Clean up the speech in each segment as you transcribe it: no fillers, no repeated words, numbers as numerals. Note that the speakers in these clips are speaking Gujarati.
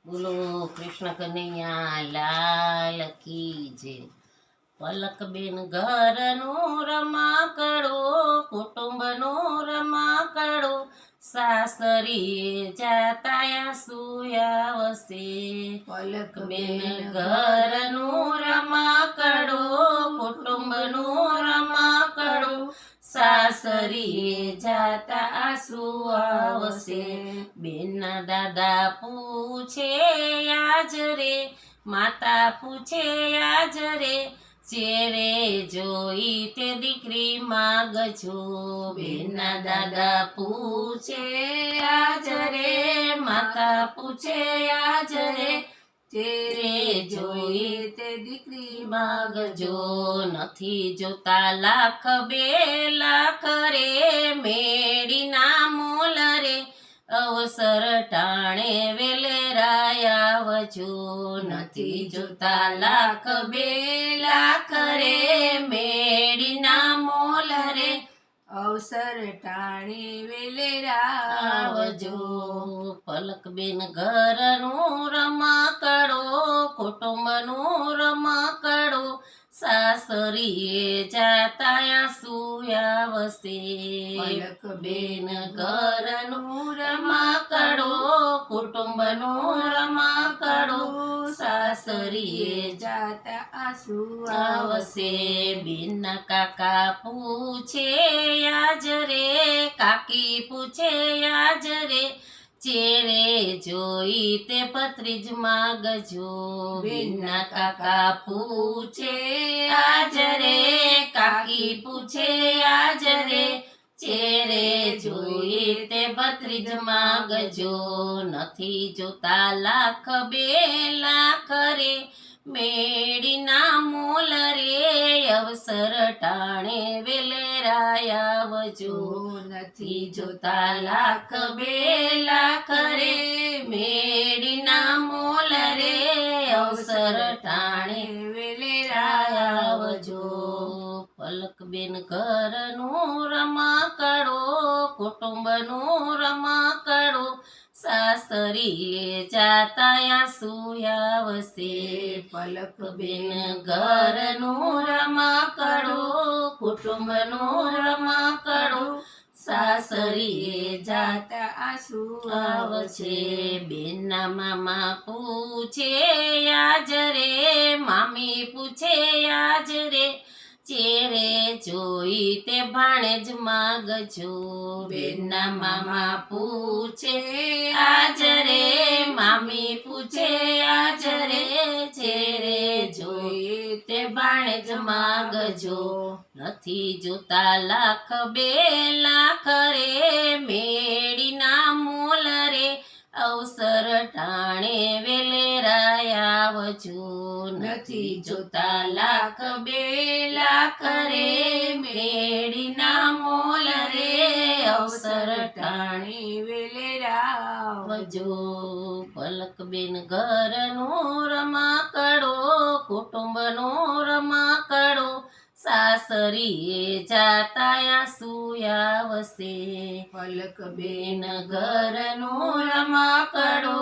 બોલો કૃષ્ણ કનૈયા લાલ કી જય. પલકબેન ઘરનું રમાકડો, કુટુંબનું રમાકડો, સાસરીએ જાતાયા સુયાવશે. પલકબેન ઘરનું રમાકડો, કુટુંબનું રમાકડો, સાસરીએ જાતા આસુ આવશે. બેનના દાદા પૂછે આજ રે, માતા પૂછે આજ રે, ચેરે જોઈ તે દીકરી માગજો. બેનના દાદા પૂછે આજ રે, માતા પૂછે આજ રે, ચેરે જોઈ તે દીકરી માગજો. નથી જોતા લાખ બે લાખ રે, મેડીના મોલ રે, અવસર ટાણે વેલેરાય આવજો. નથી જોતા લાખ બે લાખ રે, મેડીના મોલ રે, અવસર ટાણી વેલેરા આવજો. પલકબેન ઘરનું રમાકડો, કુટુંબનું રમાકડો, સાસરીએ જાતાયા સુયાવશે. પલકબેન ઘરનું રમાકડો, કુટુંબનું રમાકડો, સાસરીએ જાતા આસુ આવશે. બેનના કાકા પૂછે આજ રે, કાકી પૂછે આજ રે, ચેરે જોઈ તે ભત્રીજ માગજો. બેનના કાકા પૂછે આજ રે, કાકી પૂછે આજ રે, ચેરે જોઈ તે ભત્રીજ માગજો. નથી જોતા લાખ બે લાખ રે, મેડીના મોલ રે, અવસર ટાણે વેલેરાય આવજો. નથી જોતા લાખ બે લાખ રે, મેડીના મોલ રે, અવસર ટાણે વેલેરાય આવજો. પલકબેન ઘરનું રમાકડો, કુટુંબનું રમાકડો, સાસરીએ જાતાયા સુયાવશે. પલકબેન ઘરનું રમાકડો, કુટુંબનું રમાકડો, સાસરીએ જાતા આસુ આવશે. બેનના મામા પૂછે આજ રે, મામી પૂછે આજ રે, ચેરે જોઈ તે ભાણેજ માગજો. બેનના મામા પૂછે આજ રે, મામી પૂછે આજ રે, ચેરે જોઈ તે ભાણેજ માગજો. નથી જોતા લાખ બે લાખ રે, મેડીના મોલ રે, અવસર ટાણે વેલેરાય આવજો. નથી જોતા લાખ બે લાખ રે, મેડીના મોલ રે, અવસર ટાણે વેલેરા આવજો. પલકબેન ઘરનું રમાકડો, કુટુંબનું રમાકડો, સાસરીએ જાતાયા સુયાવશે. પલકબેન બેન ઘરનું રમાકડો,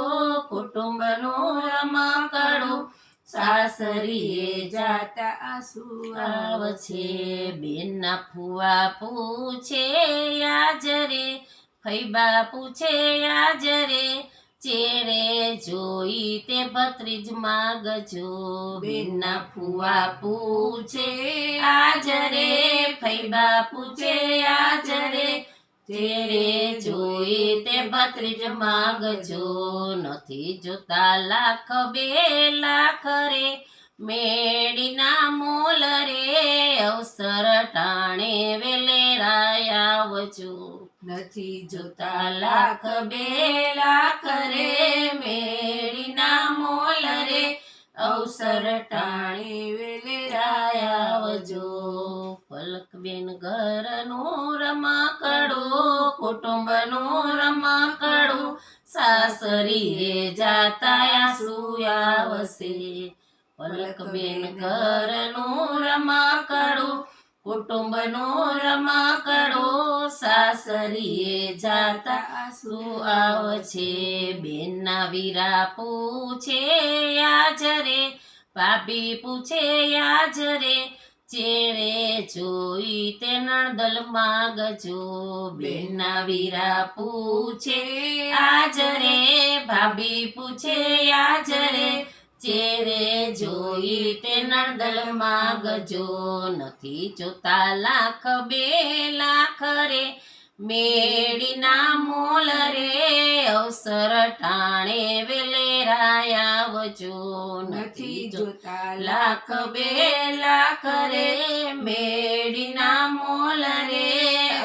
કુટુંબનું રમાકડો, સાસરીએ જાતા આસુ આવશે. બેનના ફુવા પૂછે આજ રે, ફૈબા પૂછે આજ રે, ચેરે જોઈ તે ભત્રીજ માગજો. બેનના ફુવા પૂછે આજ રે, ફૈબા પૂછે આજ રે, ચેરે જોઈ તે ભત્રીજ માગજો. નથી જોતા લાખ બે લાખ રે, મેડીના મોલ રે, અવસર ટાણે વેલેરાય આવજો. નથી જોતા લાખ બે લાખ રે, મેડીના મોલ રે, અવસર ટાણે વેલેરાય આવજો. પલકબેન ઘરનું રમાકડો, કુટુંબનું રમાકડો, સાસરીએ જાતાયા સુયાવશે. પલકબેન ઘરનું રમાકડો, કુટુંબનો રમકડો સાસરીએ જાતા આંસુ શું આવશે બેનના વીરા પૂછે યાજરે ભાભી પૂછે યાજરે ચેરે જોઈ તે નણદલ માગજો બેનના વીરા પૂછે આજરે ભાભી પૂછે યાજરે ચેરે જોઈ તે નણદલ માગજો નથી જોતા લાખ 2 લાખ રે મેડીના મોલ રે અવસર ટાણે વેલેરાય આવજો નથી જોતા લાખ 2 લાખ રે મેડીના મોલ રે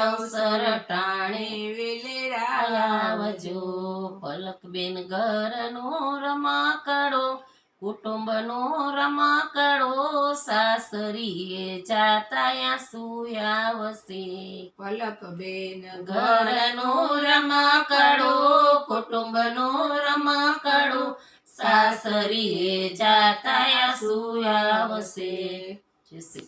અવસર ટાણે વેલેરાય આવજો પલકબેન ઘરનો રમકડો કુટુંબનો રમકડો સાસરીએ જાતા શું આવશે પલકબેન ઘરનો રમકડો કુટુંબનો રમકડો સાસરીએ જાતા શું આવશે જય શ્રી